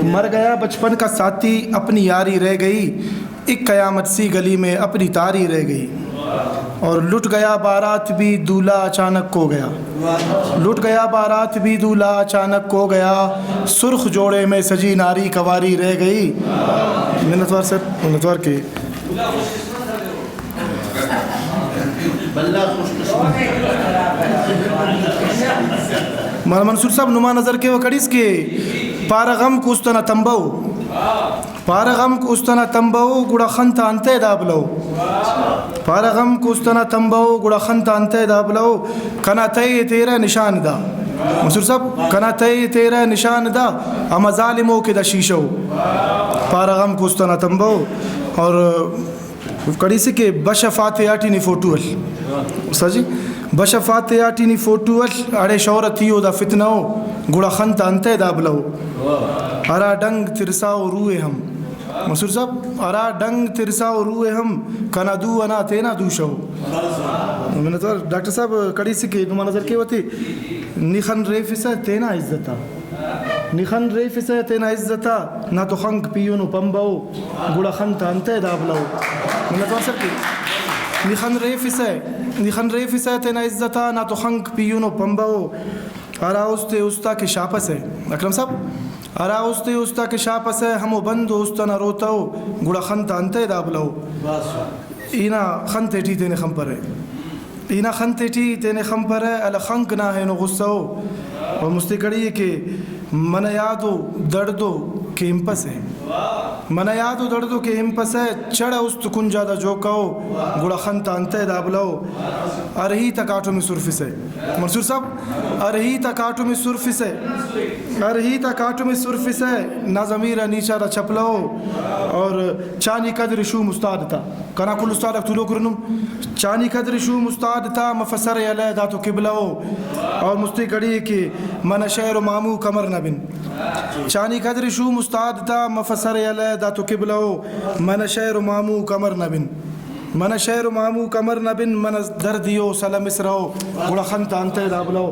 مر گیا بچپن کا ساتھی اپنی یاری رہ گئی، ایک قیامت سی گلی میں اپنی تاری رہ گئی، اور لٹ گیا بارات بھی دولہا اچانک کھو گیا، لٹ گیا بارات بھی دولہا اچانک کھو گیا، سرخ جوڑے میں سجی ناری کواری رہ گئی۔ منتوار سر منتوار کی منصور صاحب نما نظر کے وہ کڑیس کے پارغم کوستنا تنبو، پارغم کوستنا تنبو گڑا خنتا انتے دابلو، پارغم کوستنا تنبو گڑا خنتا انتے دابلو، کنا تے تیرا نشان دا منصور صاحب، کنا تے تیرا نشان دا اما ظالموں کے دا شیشو، پارغم کوستنا تنبو۔ اور کڑیسی کے بشفات آٹی نی فوٹوول سجی بشفات آٹی نی فوٹوول اڑے شورتیو دا فتنو گڑا خنتا انتے دابلو، ارا ڈنگ ترساو روئے ہم منصور صاحب، ارا ڈنگ ترساو روئے ہم کنا دو انا تینا دوشو۔ ڈاکٹر صاحب کڑیسی کے نما نظر کے ہوتی نخن ریفسا تینا عزتا، نخن ریفسا تینا عزتا، نہ تو خنک پیونو پمبو گڑا خنتا انتے دابلو۔ منتوار سر کی نخن ریفسا تینا عزتا، نہ تو خنک پیونو پمبو، ارا استے استا کے شاپس ہے اکرم صاحب، ارا استے استا کے شاپس ہے، ہمو بندو استا نہ روتاو گڑا خنتا انتے دابلو۔ اینا خنتے ٹی تینے خم پر ہے، اینا خنتے ٹی تینے خم پر ہے، الا خنک نہ ہے نو غصہ ہو، اور مستی کڑی ہے کہ من یادو دردو کے امپس ہے، من یادو دردو کے امپس ہے، چڑا است کنجا دا جوکاو گڑا خنتا انتے دابلو، ارہی تا کاٹو میں سرفس ہے منصور صاحب، ارہی تا کاٹو میں سرفس ہے، ارہی تا کاٹو میں سرفس ہے، نہ ضمیرہ نیچا دا چپلو، اور چانی قدر شو مستاد تا کنا کل استاد اکتولو کرنم، چانی قدر شو مستاد تا مفسر علیہ دا تو قبلو، اور مستی کڑی کہ من شعر و مامو کمر نبن، چانی قدر شو مستاد تا مفسر علیہ دا تو قبلو، من شعر و مامو کمر نبن، من شعر و مامو کمر نبن، من دردیو سلم اسرو گڑا خنتا انتے دابلو۔